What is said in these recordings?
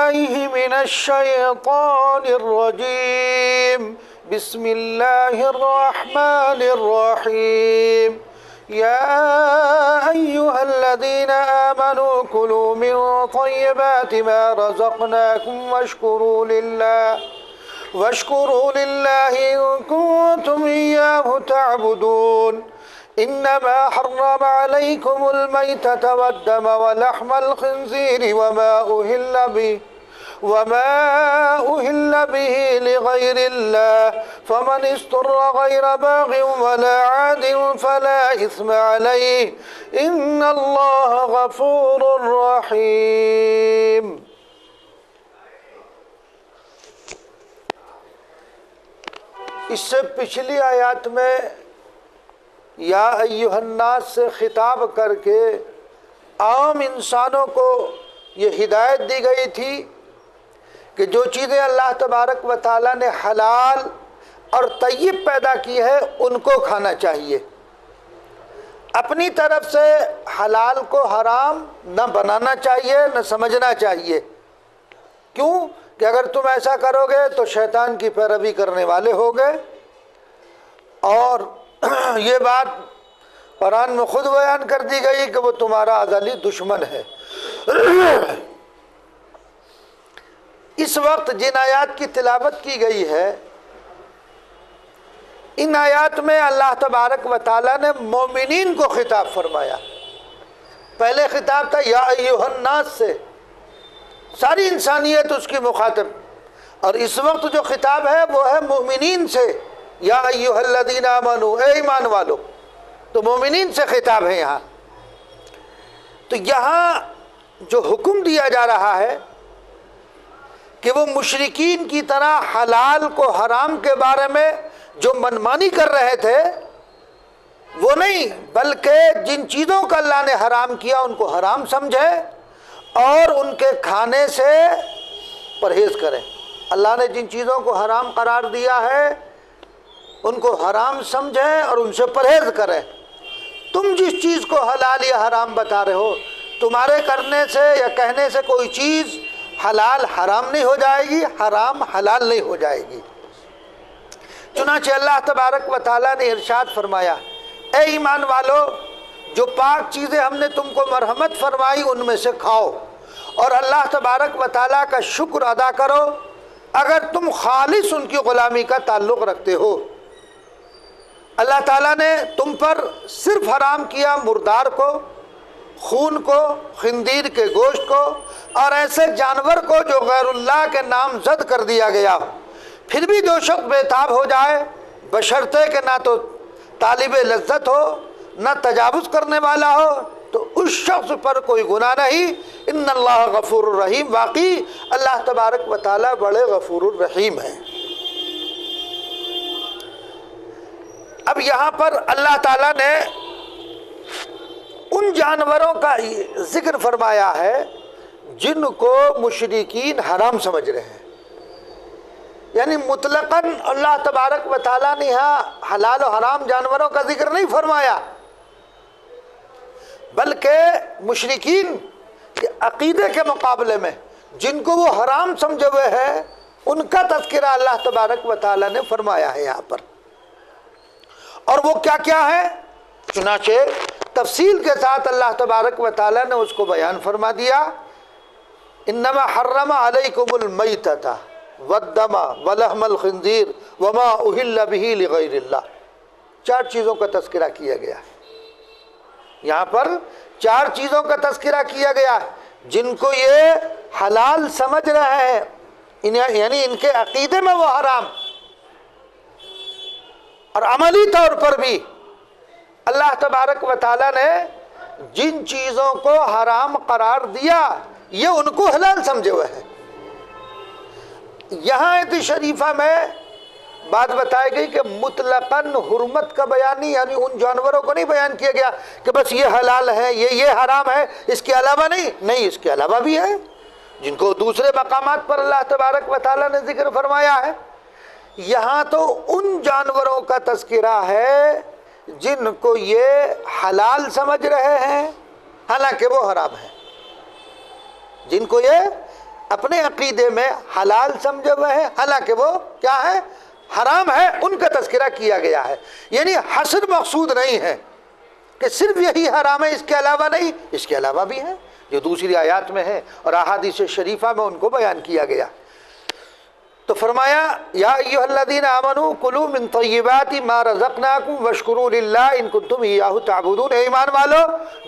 بالله من الشيطان الرجيم بسم الله الرحمن الرحيم يا أيها الذين آمنوا كلوا من طيبات ما رزقناكم واشكروا لله إن كنتم إياه تعبدون إنما حرم عليكم الميتة والدم ولحم الخنزير وما أهل به لغير الله فمن اضطر غير باغ ولا عاد فلا إثم عليه إن الله غفور رحيم۔ اس سے پچھلی آیات میں یا ایھا الناس سے خطاب کر کے عام انسانوں کو یہ ہدایت دی گئی تھی کہ جو چیزیں اللہ تبارک و تعالیٰ نے حلال اور طیب پیدا کی ہے ان کو کھانا چاہیے، اپنی طرف سے حلال کو حرام نہ بنانا چاہیے نہ سمجھنا چاہیے۔ کیوں کہ اگر تم ایسا کرو گے تو شیطان کی پیروی کرنے والے ہوگے، اور یہ بات قرآن میں خود بیان کر دی گئی کہ وہ تمہارا ازلی دشمن ہے۔ اس وقت جن آیات کی تلاوت کی گئی ہے، ان آیات میں اللہ تبارک و تعالیٰ نے مومنین کو خطاب فرمایا۔ پہلے خطاب تھا یا ایھا الناس سے، ساری انسانیت اس کی مخاطب، اور اس وقت جو خطاب ہے وہ ہے مومنین سے، یا ایھا الذین آمنو، اے ایمان والو، تو مومنین سے خطاب ہے یہاں۔ تو یہاں جو حکم دیا جا رہا ہے کہ وہ مشرکین کی طرح حلال کو حرام کے بارے میں جو منمانی کر رہے تھے وہ نہیں، بلکہ جن چیزوں کا اللہ نے حرام کیا ان کو حرام سمجھے اور ان کے کھانے سے پرہیز کریں۔ اللہ نے جن چیزوں کو حرام قرار دیا ہے ان کو حرام سمجھیں اور ان سے پرہیز کریں۔ تم جس چیز کو حلال یا حرام بتا رہے ہو، تمہارے کرنے سے یا کہنے سے کوئی چیز حلال حرام نہیں ہو جائے گی، حرام حلال نہیں ہو جائے گی۔ چنانچہ اللہ تبارک و تعالیٰ نے ارشاد فرمایا، اے ایمان والو، جو پاک چیزیں ہم نے تم کو مرحمت فرمائی ان میں سے کھاؤ، اور اللہ تبارک و تعالیٰ کا شکر ادا کرو اگر تم خالص ان کی غلامی کا تعلق رکھتے ہو۔ اللہ تعالیٰ نے تم پر صرف حرام کیا مردار کو، خون کو، خنزیر کے گوشت کو، اور ایسے جانور کو جو غیر اللہ کے نام زد کر دیا گیا۔ پھر بھی جو شخص بےتاب ہو جائے، بشرطے کہ نہ تو طالب لذت ہو نہ تجاوز کرنے والا ہو، تو اس شخص پر کوئی گناہ نہیں۔ ان اللہ غفور الرحیم، واقعی اللہ تبارک و تعالیٰ بڑے غفور الرحیم ہیں۔ اب یہاں پر اللہ تعالیٰ نے ان جانوروں کا ذکر فرمایا ہے جن کو مشرکین حرام سمجھ رہے ہیں، یعنی مطلقاً اللہ تبارک و تعالیٰ نے یہاں حلال و حرام جانوروں کا ذکر نہیں فرمایا، بلکہ مشرکین کے عقیدے کے مقابلے میں جن کو وہ حرام سمجھے ہوئے ہیں ان کا تذکرہ اللہ تبارک و تعالیٰ نے فرمایا ہے یہاں پر۔ اور وہ کیا کیا ہے؟ چنانچہ تفصیل کے ساتھ اللہ تبارک و تعالیٰ نے اس کو بیان فرما دیا، انما حرم علیکم المیتۃ والدم ولحم الخنزیر وما اہل بہ لغیر اللہ۔ 4 چیزوں کا تذکرہ کیا گیا ہے یہاں پر، 4 چیزوں کا تذکرہ کیا گیا جن کو یہ حلال سمجھ رہے ہیں، یعنی ان کے عقیدے میں وہ حرام، اور عملی طور پر بھی اللہ تبارک و تعالیٰ نے جن چیزوں کو حرام قرار دیا یہ ان کو حلال سمجھے ہوئے ہیں۔ یہاں آیت شریفہ میں بات بتائی گئی کہ مطلقاً حرمت کا بیان نہیں، یعنی ان جانوروں کو نہیں بیان کیا گیا کہ بس یہ حلال ہے یہ حرام ہے، اس کے علاوہ نہیں، اس کے علاوہ بھی ہے جن کو دوسرے مقامات پر اللہ تبارک و تعالیٰ نے ذکر فرمایا ہے۔ یہاں تو ان جانوروں کا تذکرہ ہے جن کو یہ حلال سمجھ رہے ہیں حالانکہ وہ حرام ہیں، جن کو یہ اپنے عقیدے میں حلال سمجھے ہوئے ہیں، حالانکہ وہ کیا ہے؟ حرام ہے، ان کا تذکرہ کیا گیا ہے۔ یعنی حصر مقصود نہیں ہے کہ صرف یہی حرام ہے، اس کے علاوہ نہیں، اس کے علاوہ بھی ہے جو دوسری آیات میں ہے اور احادیث شریفہ میں ان کو بیان کیا گیا۔ تو فرمایا یا ایھا الذین آمنوا کلوا من طیبات ما رزقناکم واشکروا للہ ان کنتم ایاہ تعبدون، اے ایمان والو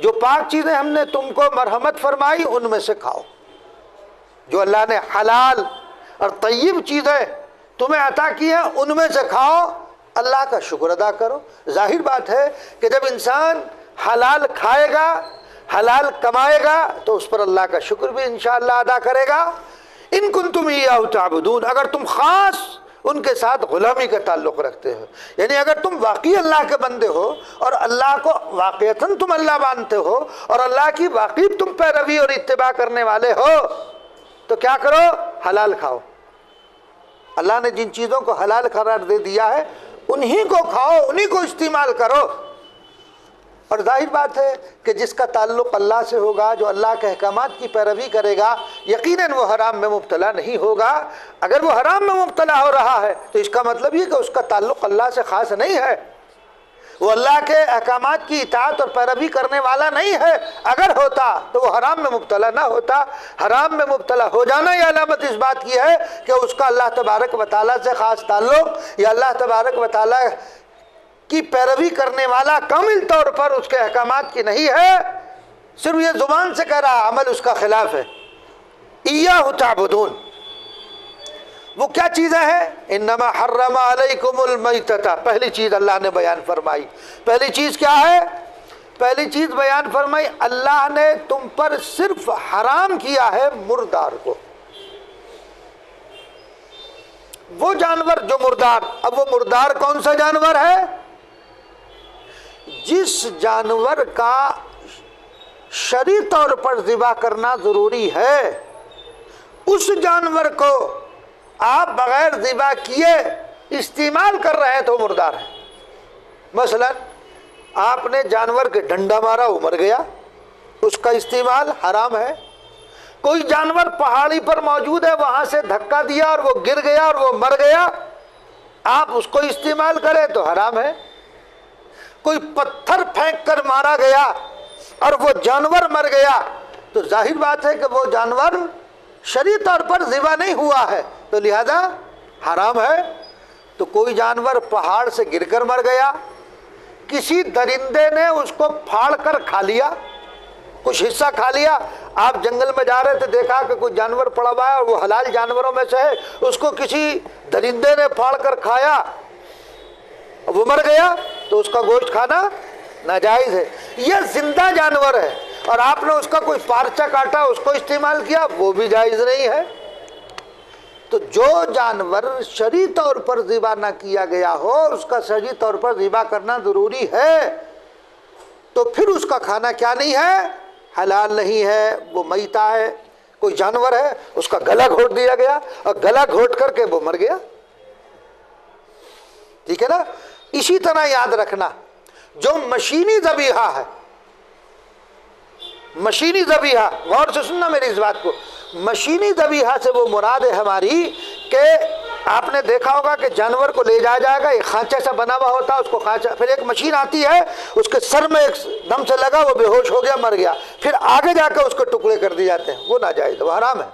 جو پاک چیزیں ہم نے تم کو مرحمت فرمائی ان میں سے کھاؤ، جو اللہ نے حلال اور طیب چیزیں تمہیں عطا کی ہیں ان میں سے کھاؤ، اللہ کا شکر ادا کرو۔ ظاہر بات ہے کہ جب انسان حلال کھائے گا، حلال کمائے گا تو اس پر اللہ کا شکر بھی انشاءاللہ ادا کرے گا۔ ان کنتم ایاہ تعبدون، اگر تم خاص ان کے ساتھ غلامی کا تعلق رکھتے ہو، یعنی اگر تم واقعی اللہ کے بندے ہو اور اللہ کو واقعتاً تم اللہ مانتے ہو اور اللہ کی واقعی تم پیروی اور اتباع کرنے والے ہو تو کیا کرو؟ حلال کھاؤ۔ اللہ نے جن چیزوں کو حلال قرار دے دیا ہے انہی کو کھاؤ، انہی کو استعمال کرو۔ اور ظاہر بات ہے کہ جس کا تعلق اللہ سے ہوگا، جو اللہ کے احکامات کی پیروی کرے گا، یقیناً وہ حرام میں مبتلا نہیں ہوگا۔ اگر وہ حرام میں مبتلا ہو رہا ہے تو اس کا مطلب یہ کہ اس کا تعلق اللہ سے خاص نہیں ہے، وہ اللہ کے احکامات کی اطاعت اور پیروی کرنے والا نہیں ہے۔ اگر ہوتا تو وہ حرام میں مبتلا نہ ہوتا۔ حرام میں مبتلا ہو جانا یہ علامت اس بات کی ہے کہ اس کا اللہ تبارک و تعالیٰ سے خاص تعلق یا اللہ تبارک و تعالیٰ کی پیروی کرنے والا کامل طور پر اس کے احکامات کی نہیں ہے، صرف یہ زبان سے کہہ رہا، عمل اس کا خلاف ہے۔ ایاہ تعبدون، وہ کیا چیزیں ہیں؟ انما حرم علیکم المیتۃ، پہلی چیز اللہ نے بیان فرمائی۔ پہلی چیز کیا ہے؟ پہلی چیز بیان فرمائی اللہ نے تم پر صرف حرام کیا ہے مردار کو، وہ جانور جو مردار۔ اب وہ مردار کون سا جانور ہے؟ جس جانور کا شرعی طور پر ذبح کرنا ضروری ہے، اس جانور کو آپ بغیر ذبح کیے استعمال کر رہے ہیں تو مردار ہے۔ مثلا آپ نے جانور کے ڈنڈا مارا، وہ مر گیا، اس کا استعمال حرام ہے۔ کوئی جانور پہاڑی پر موجود ہے، وہاں سے دھکا دیا اور وہ گر گیا اور وہ مر گیا، آپ اس کو استعمال کریں تو حرام ہے۔ کوئی پتھر پھینک کر مارا گیا اور وہ جانور مر گیا تو ظاہر بات ہے کہ وہ جانور شرعی طور پر ذبح نہیں ہوا ہے تو لہذا حرام ہے۔ تو کوئی جانور پہاڑ سے گر کر مر گیا، کسی درندے نے اس کو پھاڑ کر کھا لیا، کچھ حصہ کھا لیا۔ آپ جنگل میں جا رہے تھے، دیکھا کہ کوئی جانور پڑا ہوا ہے اور وہ حلال جانوروں میں سے ہے، اس کو کسی درندے نے پھاڑ کر کھایا، وہ مر گیا تو اس کا گوشت کھانا ناجائز ہے۔ یہ زندہ جانور ہے اور آپ نے اس کا کوئی پارچہ کاٹا، اس کو استعمال کیا، وہ بھی جائز نہیں ہے۔ تو جو جانور شرعی طور پر ذبح نہ کیا گیا ہو، اس کا شرعی طور پر ذبح کرنا ضروری ہے، تو پھر اس کا کھانا کیا نہیں ہے؟ حلال نہیں ہے، وہ میتہ ہے۔ کوئی جانور ہے، اس کا گلا گھونٹ دیا گیا اور گلا گھونٹ کر کے وہ مر گیا، ٹھیک ہے نا؟ اسی طرح یاد رکھنا جو مشینی ذبیحہ ہے، مشینی ذبیحہ، غور سے سننا میری اس بات کو، مشینی ذبیحہ سے وہ مراد ہے ہماری کہ آپ نے دیکھا ہوگا کہ جانور کو لے جایا جائے گا، ایک خانچے سے بنا ہوا ہوتا ہے، اس کو خانچہ، پھر ایک مشین آتی ہے، اس کے سر میں ایک دم سے لگا، وہ بے ہوش ہو گیا، مر گیا، پھر آگے جا کے اس کے ٹکڑے کر دیے جاتے ہیں، وہ ناجائز ہے، وہ حرام ہے۔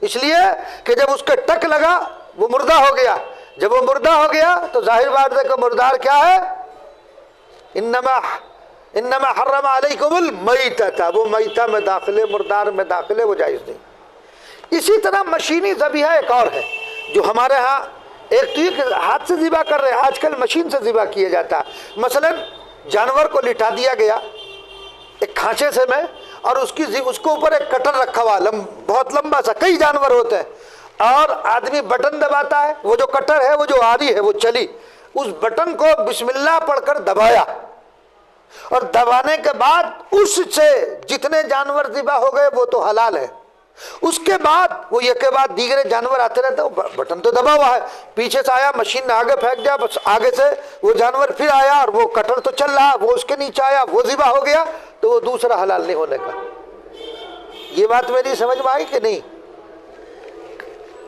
اس لیے کہ جب اس کے ٹک لگا وہ مردہ ہو گیا، جب وہ مردہ ہو گیا تو ظاہر بات ہے کہ مردار کیا ہے؟ انما حرم علیکم المیتۃ، وہ میتہ میں داخلے، مردار میں داخلے، وہ جائز نہیں۔ اسی طرح مشینی ذبیحہ ایک اور ہے جو ہمارے ہاں، ایک تو یہ کہ ہاتھ سے ذبح کر رہے ہیں، آج کل مشین سے ذبح کیا جاتا ہے۔ مثلا جانور کو لٹا دیا گیا ایک کھانچے سے میں، اور اس کے اوپر ایک کٹر رکھا ہوا، بہت لمبا سا، کئی جانور ہوتے ہیں، اور آدمی بٹن دباتا ہے، وہ جو کٹر ہے، وہ جو آری ہے وہ چلی، اس بٹن کو بسم اللہ پڑھ کر دبایا، اور دبانے کے بعد اس سے جتنے جانور ذبح ہو گئے وہ تو حلال ہے۔ اس کے بعد وہ ایک کے بعد دیگرے جانور آتے رہتے ہیں، بٹن تو دبا ہوا ہے، پیچھے سے آیا، مشین نے آگے پھینک دیا، بس آگے سے وہ جانور پھر آیا اور وہ کٹر تو چل رہا، وہ اس کے نیچے آیا، وہ ذبح ہو گیا، تو وہ دوسرا حلال نہیں ہونے کا۔ یہ بات میری سمجھ میں آئی کہ نہیں؟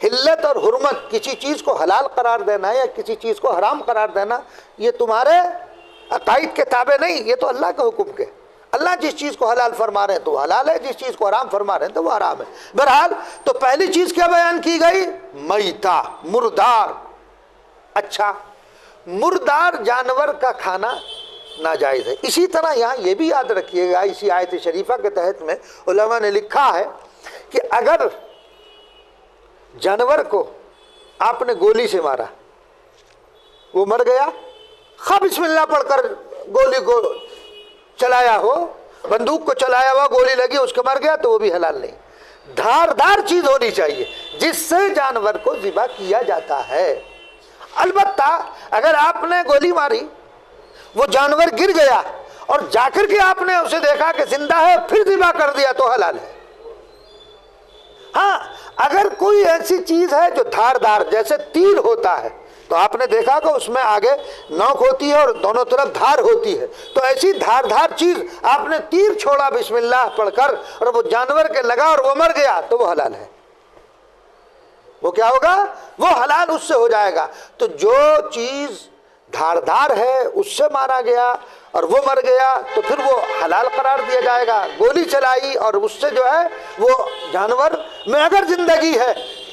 حلت اور حرمت، کسی چیز کو حلال قرار دینا یا کسی چیز کو حرام قرار دینا، یہ تمہارے عقائد کے تابع نہیں، یہ تو اللہ کا حکم کے۔ اللہ جس چیز کو حلال فرما رہے ہیں تو وہ حلال ہے، جس چیز کو حرام فرما رہے ہیں تو وہ حرام ہے۔ بہرحال تو پہلی چیز کیا بیان کی گئی؟ میتہ، مردار۔ اچھا، مردار جانور کا کھانا ناجائز ہے۔ اسی طرح یہاں یہ بھی یاد رکھیے گا، اسی آیت شریفہ کے تحت میں علماء نے لکھا ہے کہ اگر جانور کو آپ نے گولی سے مارا، وہ مر گیا، خواہ بسم اللہ پڑھ کر گولی کو چلایا ہو، بندوق کو چلایا ہوا، گولی لگی، اس کو مر گیا، تو وہ بھی حلال نہیں۔ دھاردار چیز ہونی چاہیے جس سے جانور کو ذبح کیا جاتا ہے۔ البتہ اگر آپ نے گولی ماری، وہ جانور گر گیا اور جا کر کے آپ نے اسے دیکھا کہ زندہ ہے، پھر ذبح کر دیا تو حلال ہے۔ ہاں، اگر کوئی ایسی چیز ہے جو دھاردار، جیسے تیر ہوتا ہے، تو آپ نے دیکھا کہ اس میں آگے نوک ہوتی ہے اور دونوں طرف دھار ہوتی ہے، تو ایسی دھاردار چیز آپ نے تیر چھوڑا بسم اللہ پڑھ کر اور وہ جانور کے لگا اور وہ مر گیا تو وہ حلال ہے۔ وہ کیا ہوگا؟ وہ حلال اس سے ہو جائے گا۔ تو جو چیز دھاردار ہے اس سے مارا گیا اور وہ مر گیا تو پھر وہ حلال قرار دیا جائے گا۔ گولی چلائی اور اس سے جو ہے وہ جانور میں اگر زندگی ہے،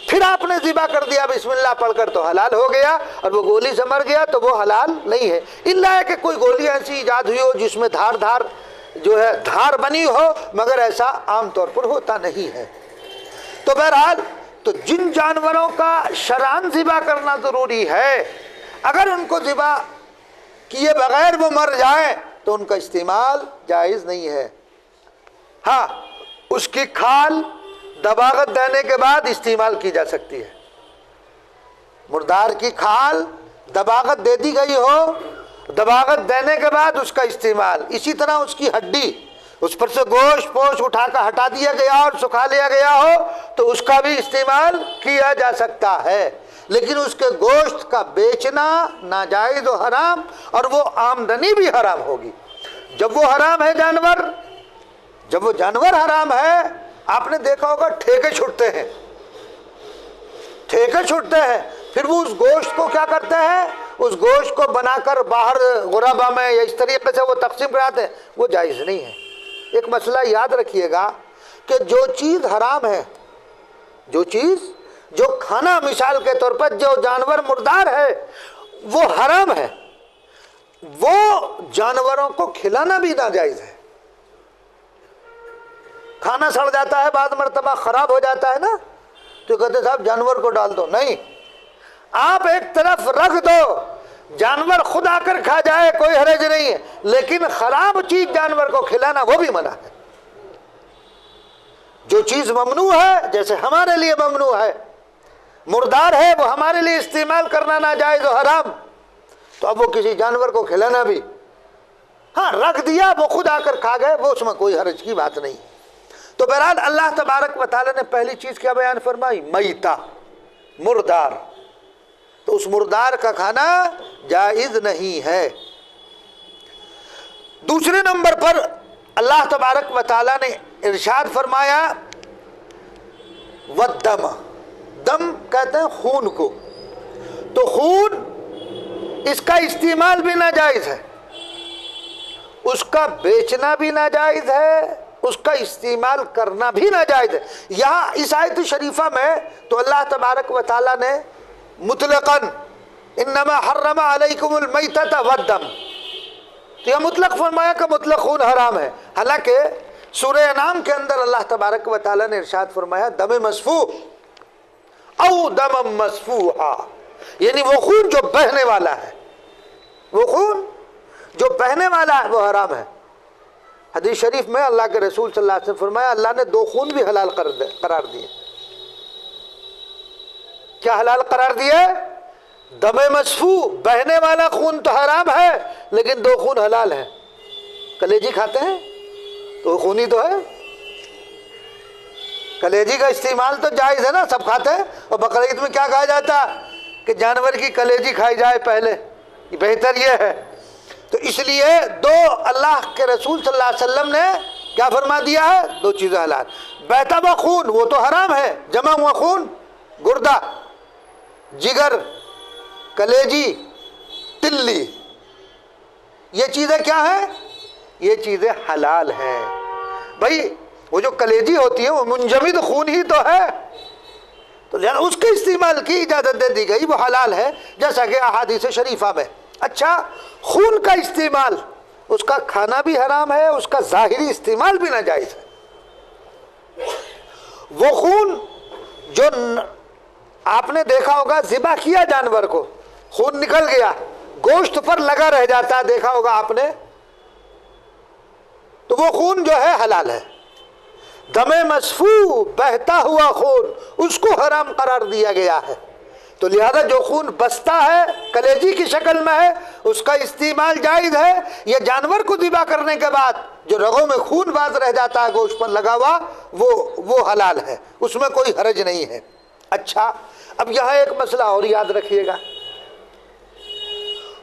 پھر آپ نے ذبح کر دیا بسم اللہ پڑھ کر تو حلال ہو گیا، اور وہ گولی سے مر گیا تو وہ حلال نہیں ہے، الا ہے کہ کوئی گولی ایسی ایجاد ہوئی ہو جس میں دھار جو ہے دھار بنی ہو، مگر ایسا عام طور پر ہوتا نہیں ہے۔ تو بہرحال تو جن جانوروں کا شرعاً ذبح کرنا ضروری ہے، اگر ان کو ذبح کیے بغیر وہ مر جائیں تو ان کا استعمال جائز نہیں ہے۔ ہاں، اس کی کھال دباغت دینے کے بعد استعمال کی جا سکتی ہے۔ مردار کی کھال دباغت دے دی گئی ہو، دباغت دینے کے بعد اس کا استعمال۔ اسی طرح اس کی ہڈی، اس پر سے گوشت پوش اٹھا کر ہٹا دیا گیا اور سکھا لیا گیا ہو تو اس کا بھی استعمال کیا جا سکتا ہے، لیکن اس کے گوشت کا بیچنا ناجائز و حرام، اور وہ آمدنی بھی حرام ہوگی۔ جب وہ حرام ہے جانور، جب وہ جانور حرام ہے، آپ نے دیکھا ہوگا ٹھیکے چھوٹتے ہیں، ٹھیکے چھوٹتے ہیں، پھر وہ اس گوشت کو کیا کرتے ہیں؟ اس گوشت کو بنا کر باہر غربا میں یا اس طریقے سے وہ تقسیم کراتے ہیں، وہ جائز نہیں ہے۔ ایک مسئلہ یاد رکھیے گا کہ جو چیز حرام ہے، جو چیز جو کھانا، مثال کے طور پر جو جانور مردار ہے وہ حرام ہے، وہ جانوروں کو کھلانا بھی ناجائز ہے۔ کھانا سڑ جاتا ہے، بعض مرتبہ خراب ہو جاتا ہے نا، تو کہتے صاحب جانور کو ڈال دو، نہیں، آپ ایک طرف رکھ دو، جانور خود آ کر کھا جائے کوئی حرج نہیں ہے، لیکن خراب چیز جانور کو کھلانا وہ بھی منع ہے۔ جو چیز ممنوع ہے، جیسے ہمارے لیے ممنوع ہے، مردار ہے، وہ ہمارے لیے استعمال کرنا ناجائز و حرام، تو اب وہ کسی جانور کو کھلانا بھی، ہاں رکھ دیا، وہ خود آ کر کھا گئے، وہ اس میں کوئی حرج کی بات نہیں۔ تو بہرحال اللہ تبارک و تعالیٰ نے پہلی چیز کیا بیان فرمائی؟ میتہ، مردار۔ تو اس مردار کا کھانا جائز نہیں ہے۔ دوسرے نمبر پر اللہ تبارک و تعالیٰ نے ارشاد فرمایا والدم، دم کہتے ہیں خون کو، تو خون اس کا استعمال بھی ناجائز ہے، اس کا بیچنا بھی ناجائز ہے، اس کا استعمال کرنا بھی ناجائز ہے۔ یہاں اس آیت شریفہ میں تو اللہ تبارک و تعالیٰ نے مطلقاً انما حرم علیکم المیتۃ والدم، تو یہ مطلق فرمایا کہ مطلق خون حرام ہے، حالانکہ سورہ انعام کے اندر اللہ تبارک و تعالیٰ نے ارشاد فرمایا دم مسفوح او دم مسفوحا، یعنی وہ خون جو بہنے والا ہے، وہ خون جو بہنے والا ہے وہ حرام ہے۔ حدیث شریف میں اللہ کے رسول صلی اللہ علیہ وسلم فرمایا اللہ نے دو خون بھی حلال قرار دیے۔ کیا حلال قرار دیے؟ دم مسفوح، بہنے والا خون تو حرام ہے، لیکن دو خون حلال ہیں۔ کلیجی کھاتے ہیں تو خونی تو ہے، کلیجی کا استعمال تو جائز ہے نا، سب کھاتے ہیں، اور بقرعید میں کیا کہا جاتا کہ جانور کی کلیجی کھائی جائے پہلے، بہتر یہ ہے۔ تو اس لیے دو اللہ کے رسول صلی اللہ علیہ وسلم نے کیا فرما دیا ہے؟ دو چیزیں حلال، بہتا ہوا خون وہ تو حرام ہے، جمع ہوا خون گردہ، جگر، کلیجی، تلی، یہ چیزیں کیا ہیں؟ یہ چیزیں حلال ہیں۔ بھائی وہ جو کلیجی ہوتی ہے وہ منجمد خون ہی تو ہے، تو لہذا اس کے استعمال کی اجازت دے دی گئی، وہ حلال ہے، جیسا کہ احادیث شریفہ میں۔ اچھا، خون کا استعمال، اس کا کھانا بھی حرام ہے، اس کا ظاہری استعمال بھی ناجائز ہے۔ وہ خون جو آپ نے دیکھا ہوگا ذبح کیا جانور کو، خون نکل گیا، گوشت پر لگا رہ جاتا ہے، دیکھا ہوگا آپ نے، تو وہ خون جو ہے حلال ہے۔ دم مسفوح، بہتا ہوا خون، اس کو حرام قرار دیا گیا ہے۔ تو لہذا جو خون بستا ہے، کلیجی کی شکل میں ہے، اس کا استعمال جائز ہے۔ یہ جانور کو ذبح کرنے کے بعد جو رگوں میں خون باز رہ جاتا ہے گوشت پر لگا ہوا، وہ حلال ہے، اس میں کوئی حرج نہیں ہے۔ اچھا، اب یہاں ایک مسئلہ اور یاد رکھیے گا،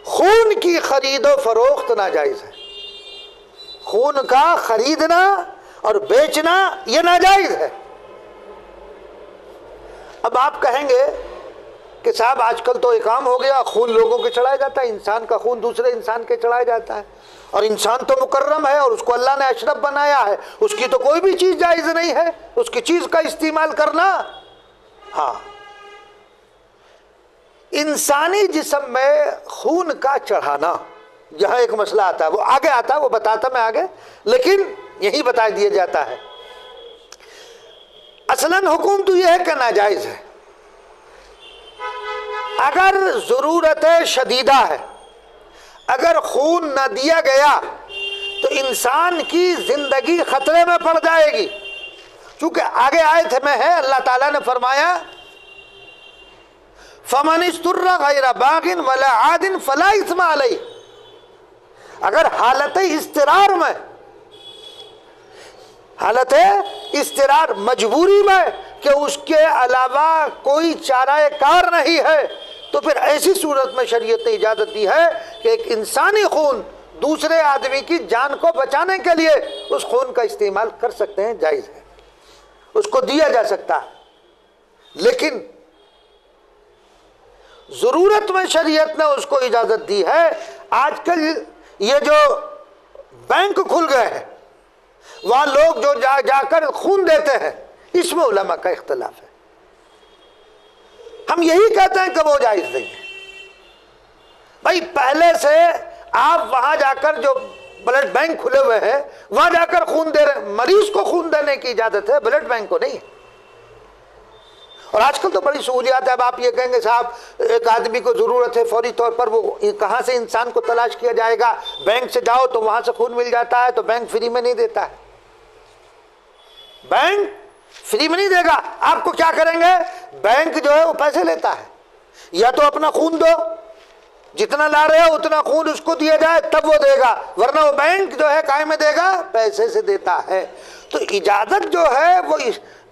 خون کی خرید و فروخت ناجائز ہے۔ خون کا خریدنا اور بیچنا یہ ناجائز ہے۔ اب آپ کہیں گے کہ صاحب آج کل تو ایک عام ہو گیا، خون لوگوں کے چڑھایا جاتا ہے، انسان کا خون دوسرے انسان کے چڑھایا جاتا ہے، اور انسان تو مکرم ہے اور اس کو اللہ نے اشرف بنایا ہے، اس کی تو کوئی بھی چیز جائز نہیں ہے، اس کی چیز کا استعمال کرنا۔ ہاں، انسانی جسم میں خون کا چڑھانا، یہاں ایک مسئلہ آتا ہے، وہ آگے آتا ہے، وہ بتاتا میں آگے، لیکن یہی بتا دیا جاتا ہے۔ اصلاً حکم تو یہ ہے کہ ناجائز ہے۔ اگر ضرورت شدیدہ ہے، اگر خون نہ دیا گیا تو انسان کی زندگی خطرے میں پڑ جائے گی، چونکہ آگے آیت میں ہے، اللہ تعالیٰ نے فرمایا فَمَنِ اسْتُرَّ غَيْرَ بَاغٍ وَلَا عَادٍ فَلَا إِثْمَ عَلَيْهِ، اگر حالت اضطرار میں، حالت اضطرار مجبوری میں کہ اس کے علاوہ کوئی چارہ کار نہیں ہے، تو پھر ایسی صورت میں شریعت نے اجازت دی ہے کہ ایک انسانی خون دوسرے آدمی کی جان کو بچانے کے لیے اس خون کا استعمال کر سکتے ہیں، جائز ہے، اس کو دیا جا سکتا ہے۔ لیکن ضرورت میں شریعت نے اس کو اجازت دی ہے۔ آج کل یہ جو بینک کھل گئے ہیں، وہاں لوگ جو جا کر خون دیتے ہیں، اس میں علماء کا اختلاف ہے۔ ہم یہی کہتے ہیں کہ وہ جائز نہیں ہے۔ بھائی پہلے سے آپ وہاں جا کر، جو بلڈ بینک کھلے ہوئے ہیں وہاں جا کر خون دے رہے، مریض کو خون دینے کی اجازت ہے، بلڈ بینک کو نہیں ہے۔ اور آج کل تو بڑی سہولیات ہے۔ اب آپ یہ کہیں گے صاحب ایک آدمی کو ضرورت ہے فوری طور پر، وہ کہاں سے انسان کو تلاش کیا جائے گا؟ بینک سے جاؤ تو وہاں سے خون مل جاتا ہے، تو بینک فری میں نہیں دیتا ہے، بینک فری میں نہیں دے گا۔ آپ کو کیا کریں گے؟ بینک جو ہے وہ پیسے لیتا ہے، یا تو اپنا خون دو، جتنا لا رہے ہو اتنا خون اس کو دیا جائے تب وہ دے گا، ورنہ وہ بینک جو ہے کائے میں دے گا؟ پیسے سے دیتا ہے۔ تو اجازت جو ہے وہ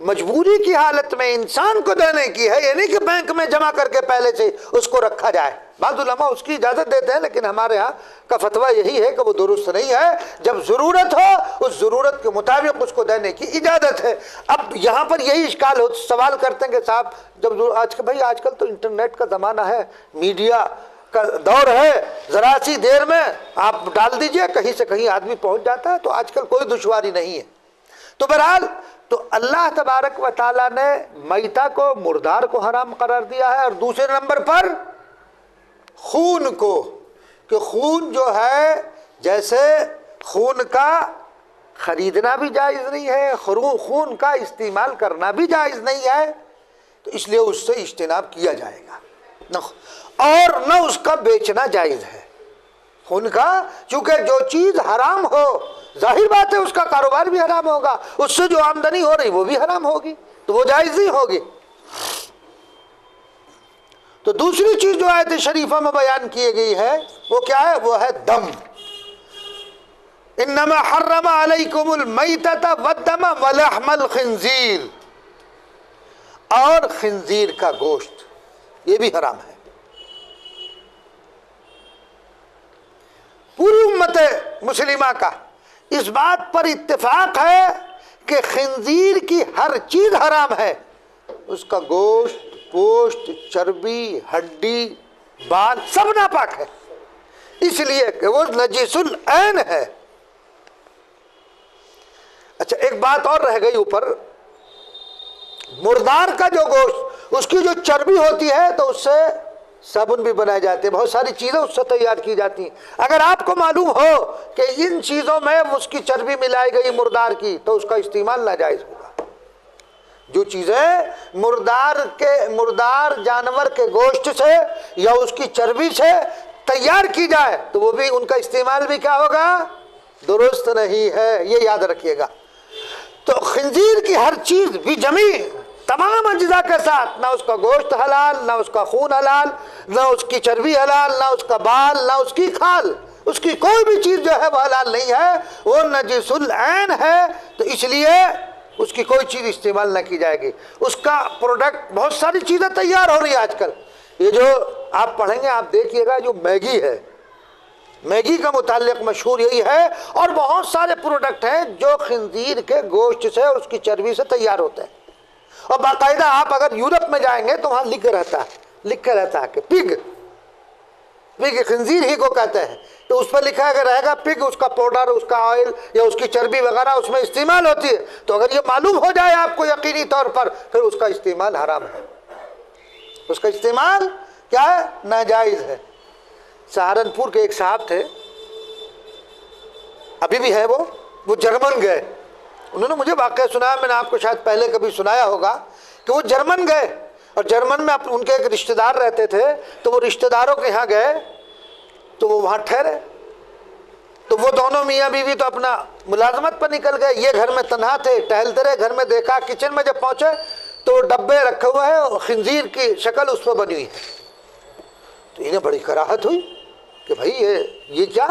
مجبوری کی حالت میں انسان کو دینے کی ہے، یہ نہیں کہ بینک میں جمع کر کے پہلے سے اس کو رکھا جائے۔ بعض علماء اس کی اجازت دیتے ہیں، لیکن ہمارے ہاں کا فتویٰ یہی ہے کہ وہ درست نہیں ہے۔ جب ضرورت ہو اس ضرورت کے مطابق اس کو دینے کی اجازت ہے۔ اب یہاں پر یہی اشکال ہو، سوال کرتے ہیں کہ صاحب جب آج کل تو انٹرنیٹ کا زمانہ ہے، میڈیا کا دور ہے، ذرا سی دیر میں آپ ڈال دیجئے، کہیں سے کہیں آدمی پہنچ جاتا ہے، تو آج کل کوئی دشواری نہیں ہے۔ تو بہرحال تو اللہ تبارک و تعالیٰ نے میتہ کو، مردار کو حرام قرار دیا ہے، اور دوسرے نمبر پر خون کو، کہ خون جو ہے جیسے خون کا خریدنا بھی جائز نہیں ہے، خون کا استعمال کرنا بھی جائز نہیں ہے، تو اس لیے اس سے اجتناب کیا جائے گا، اور نہ اس کا بیچنا جائز ہے خون کا، چونکہ جو چیز حرام ہو ظاہر بات ہے اس کا کاروبار بھی حرام ہوگا، اس سے جو آمدنی ہو رہی وہ بھی حرام ہوگی، تو وہ جائز نہیں ہوگی۔ تو دوسری چیز جو آیت شریفہ میں بیان کی گئی ہے وہ کیا ہے؟ وہ ہے دم۔ انما حرم علیکم المیتۃ والدم ولحم الخنزیر، اور خنزیر کا گوشت یہ بھی حرام ہے۔ پوری امت مسلمہ کا اس بات پر اتفاق ہے کہ خنزیر کی ہر چیز حرام ہے، اس کا گوشت، پوشت، چربی، ہڈی، بال سب ناپاک ہے، اس لیے کہ وہ نجس العین ہے۔ اچھا ایک بات اور رہ گئی اوپر، مردار کا جو گوشت، اس کی جو چربی ہوتی ہے تو اس سے صابن بھی بنائے جاتے ہیں، بہت ساری چیزیں اس سے تیار کی جاتی ہیں۔ اگر آپ کو معلوم ہو کہ ان چیزوں میں اس کی چربی ملائی گئی مردار کی تو اس کا استعمال ناجائز ہوگا۔ جو چیزیں مردار جانور کے گوشت سے یا اس کی چربی سے تیار کی جائے تو وہ بھی ان کا استعمال بھی کیا ہوگا؟ درست نہیں ہے، یہ یاد رکھیے گا۔ تو خنزیر کی ہر چیز بھی جمی تمام اجزاء کے ساتھ، نہ اس کا گوشت حلال، نہ اس کا خون حلال، نہ اس کی چربی حلال، نہ اس کا بال، نہ اس کی کھال، اس کی کوئی بھی چیز جو ہے وہ حلال نہیں ہے، وہ نجس العین ہے۔ تو اس لیے اس کی کوئی چیز استعمال نہ کی جائے گی۔ اس کا پروڈکٹ، بہت ساری چیزیں تیار ہو رہی ہیں آج کل، یہ جو آپ پڑھیں گے آپ دیکھیے گا، جو میگی ہے، میگی کا متعلق مشہور یہی ہے، اور بہت سارے پروڈکٹ ہیں جو خنزیر کے گوشت سے اور اس کی چربی سے تیار ہوتے ہیں۔ اور باقاعدہ آپ اگر یورپ میں جائیں گے تو وہاں لکھا رہتا ہے کہ پگ خنزیر ہی کو کہتے ہیں، تو اس پر لکھا اگر رہے گا پگ، اس کا پاؤڈر، اس کا آئل یا اس کی چربی وغیرہ اس میں استعمال ہوتی ہے، تو اگر یہ معلوم ہو جائے آپ کو یقینی طور پر، پھر اس کا استعمال حرام ہے، اس کا استعمال کیا ہے؟ ناجائز ہے۔ سہارنپور کے ایک صاحب تھے، ابھی بھی ہے، وہ جرمن گئے، انہوں نے مجھے واقعہ سنایا، میں نے آپ کو شاید پہلے کبھی سنایا ہوگا کہ وہ جرمن گئے، اور جرمن میں ان کے ایک رشتہ دار رہتے تھے، تو وہ رشتہ داروں کے یہاں گئے تو وہ وہاں ٹھہرے، تو وہ دونوں میاں بیوی تو اپنا ملازمت پر نکل گئے، یہ گھر میں تنہا تھے، ٹہلتے رہے، گھر میں دیکھا، کچن میں جب پہنچے تو ڈبے رکھے ہوئے ہیں اور خنزیر کی شکل اس پہ بنی ہوئی ہے، تو انہیں بڑی کراہت ہوئی کہ بھائی یہ کیا؟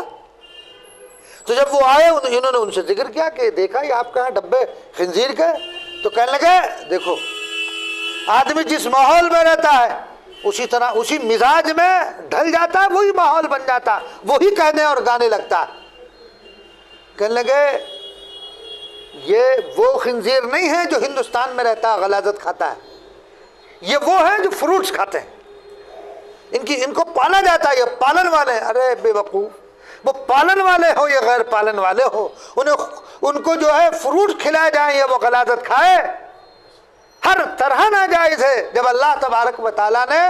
تو جب وہ آئے انہوں نے ان سے ذکر کیا کہ دیکھا یہ آپ کہاں ڈبے خنزیر کے؟ تو کہنے لگے دیکھو آدمی جس ماحول میں رہتا ہے اسی طرح اسی مزاج میں ڈھل جاتا ہے، وہی ماحول بن جاتا ہے، وہی کہنے اور گانے لگتا ہے۔ کہنے لگے یہ وہ خنزیر نہیں ہے جو ہندوستان میں رہتا ہے غلاظت کھاتا ہے، یہ وہ ہے جو فروٹس کھاتے ہیں، ان کو پالا جاتا ہے، یہ پالن والے ہیں۔ ارے بے وقوف، وہ پالن والے ہو یا غیر پالن والے ہو، ان کو جو ہے فروٹ کھلائے جائیں یا وہ غلاظت کھائے، ہر طرح ناجائز ہے۔ جب اللہ تبارک و تعالیٰ نے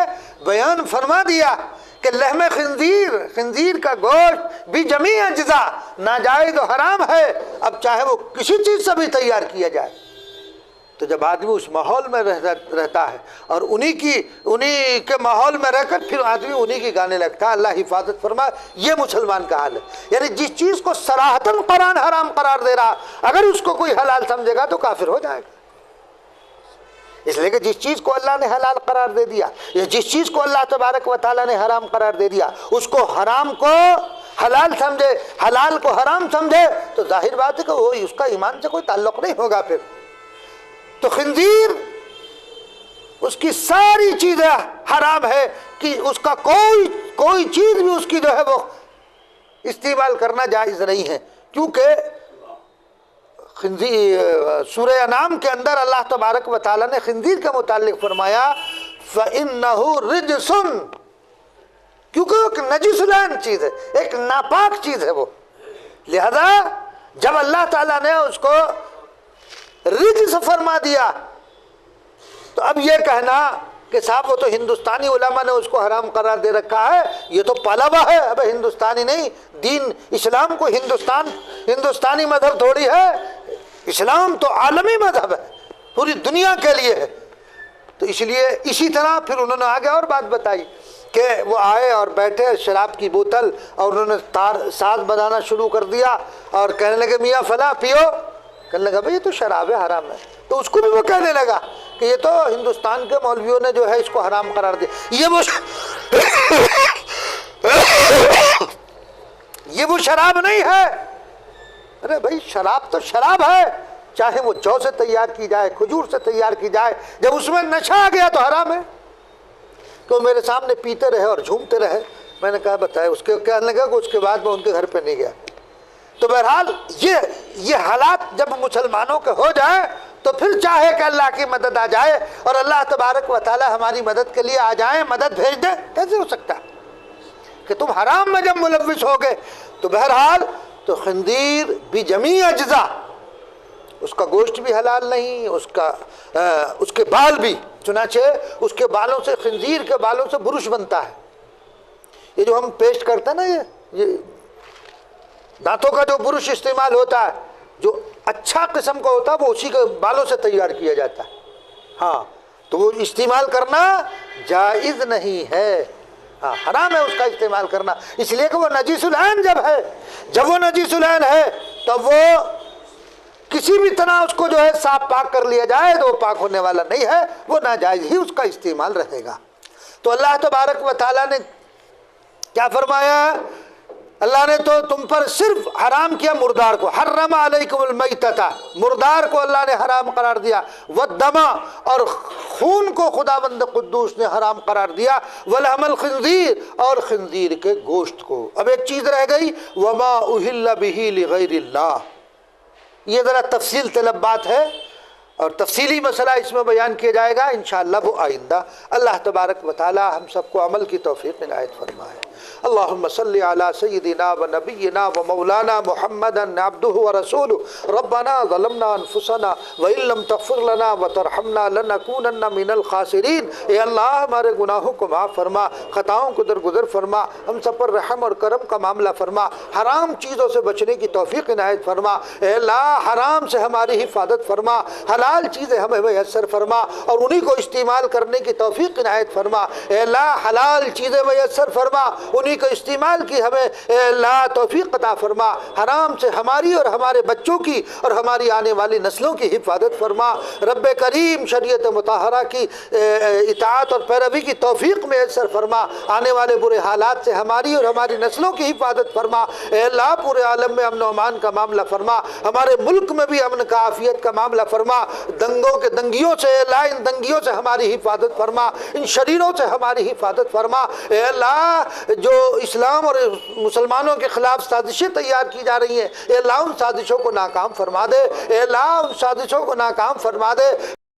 بیان فرما دیا کہ لحم خنزیر کا گوشت بھی جمیع اجزاء ناجائز و حرام ہے، اب چاہے وہ کسی چیز سے بھی تیار کیا جائے، تو جب آدمی اس ماحول میں رہتا ہے اور انہی کے ماحول میں رہ کر پھر آدمی انہی کی گانے لگتا ہے، اللہ حفاظت فرمائے، یہ مسلمان کا حال ہے۔ یعنی جس چیز کو صراحتاً قرآن حرام قرار دے رہا، اگر اس کو کوئی حلال سمجھے گا تو کافر ہو جائے گا، اس لیے کہ جس چیز کو اللہ نے حلال قرار دے دیا یا جس چیز کو اللہ تبارک و تعالیٰ نے حرام قرار دے دیا، اس کو حرام کو حلال سمجھے، حلال کو حرام سمجھے، تو ظاہر بات ہے کہ وہ اس کا ایمان سے کوئی تعلق نہیں ہوگا۔ پھر تو خنزیر اس کی ساری چیزیں حرام ہے کہ اس کا کوئی چیز بھی اس کی جو ہے وہ استعمال کرنا جائز نہیں ہے، کیونکہ سورہ انعام کے اندر اللہ تبارک و تعالیٰ نے خنزیر کے متعلق فرمایا فَإِنَّهُ رِجْسٌ، کیونکہ وہ ایک نجس العین چیز ہے، ایک ناپاک چیز ہے وہ، لہذا جب اللہ تعالیٰ نے اس کو رجس فرما دیا تو اب یہ کہنا کہ صاحب وہ تو ہندوستانی علماء نے اس کو حرام قرار دے رکھا ہے، یہ تو پالا ہوا ہے، اب ہندوستانی نہیں، دین اسلام کو ہندوستانی مذہب تھوڑی ہے، اسلام تو عالمی مذہب ہے، پوری دنیا کے لیے ہے۔ تو اس لیے اسی طرح پھر انہوں نے آگے اور بات بتائی کہ وہ آئے اور بیٹھے شراب کی بوتل اور انہوں نے ساز بجانا شروع کر دیا اور کہنے لگے میاں فلاں پیو، کہنے لگا بھئی یہ تو شراب ہے، حرام ہے، تو اس کو بھی وہ کہنے لگا کہ یہ تو ہندوستان کے مولویوں نے جو ہے اس کو حرام قرار دیا، یہ وہ شراب نہیں ہے۔ ارے بھائی شراب تو شراب ہے، چاہے وہ جو سے تیار کی جائے، کھجور سے تیار کی جائے، جب اس میں نشہ آ گیا تو حرام ہے۔ تو میرے سامنے پیتے رہے اور جھومتے رہے، میں نے کہا بتائے، اس کے کہنے لگا کہ اس کے بعد میں ان کے گھر پہ نہیں گیا۔ تو بہرحال یہ حالات جب مسلمانوں کے ہو جائیں تو پھر چاہے کہ اللہ کی مدد آ جائے اور اللہ تبارک و تعالی ہماری مدد کے لیے آ جائیں، مدد بھیج دیں؟ کیسے ہو سکتا ہے کہ تم حرام میں جب ملوث ہو گئے؟ تو بہرحال تو خنزیر بھی جمیع اجزا، اس کا گوشت بھی حلال نہیں، اس کے بال بھی، چنانچہ اس کے بالوں سے، خنزیر کے بالوں سے برش بنتا ہے۔ یہ جو ہم پیسٹ کرتے ہیں نا، یہ دانتوں کا جو برش استعمال ہوتا ہے، جو اچھا قسم کا ہوتا ہے وہ اسی کے بالوں سے تیار کیا جاتا ہے۔ ہاں، تو وہ استعمال کرنا جائز نہیں ہے، ہاں حرام ہے اس کا استعمال کرنا، اس لیے کہ وہ نجیس العین جب وہ نجیس العین ہے تب وہ کسی بھی طرح اس کو جو ہے صاف پاک کر لیا جائے تو وہ پاک ہونے والا نہیں ہے، وہ ناجائز ہی اس کا استعمال رہے گا۔ تو اللہ تبارک و تعالیٰ نے کیا فرمایا؟ اللہ نے تو تم پر صرف حرام کیا مردار کو، حرم علیکم المیتۃ، مردار کو اللہ نے حرام قرار دیا، والدم، اور خون کو خداوند قدوس نے حرام قرار دیا، ولحم الخنزیر، اور خنزیر کے گوشت کو۔ اب ایک چیز رہ گئی، وما اہل بہ لغیر اللہ، یہ ذرا تفصیل طلب بات ہے اور تفصیلی مسئلہ اس میں بیان کیا جائے گا انشاءاللہ وہ آئندہ۔ اللہ تبارک و تعالی ہم سب کو عمل کی توفیق عنایت فرمائے۔ اللہم صلی علی سیدنا و نبینا و مولانا محمد عبدہ و رسولہ، ربنا ظلمنا انفسنا وان لم تغفر لنا وترحمنا لنکونن من الخاسرین۔ اے اللہ ہمارے گناہوں کو معاف فرما، خطاؤں کو درگزر فرما، ہم سب پر رحم اور کرم کا معاملہ فرما، حرام چیزوں سے بچنے کی توفیق عنایت فرما۔ اے اللہ حرام سے ہماری حفاظت فرما، حلال چیزیں ہمیں میسر فرما اور انہی کو استعمال کرنے کی توفیق عنایت فرما۔ اے اللہ حلال چیزیں میسر فرما، انہی کو استعمال کی ہمیں اے اللہ توفیق عطا فرما۔ حرام سے ہماری اور ہمارے بچوں کی اور ہماری آنے والی نسلوں کی حفاظت فرما۔ رب کریم شریعت مطہرہ کی اطاعت اور پیروی کی توفیق میسر فرما۔ آنے والے برے حالات سے ہماری اور ہماری نسلوں کی حفاظت فرما۔ اے اللہ پورے عالم میں امن و امان کا معاملہ فرما، ہمارے ملک میں بھی امن کا عافیت کا معاملہ فرما۔ دنگیوں سے اے اللہ ان دنگیوں سے ہماری حفاظت فرما، ان شریروں سے ہماری حفاظت فرما۔ اے اللہ جو اسلام اور مسلمانوں کے خلاف سازشیں تیار کی جا رہی ہیں، اے اللہ ان سازشوں کو ناکام فرما دے، اے اللہ ان سازشوں کو ناکام فرما دے۔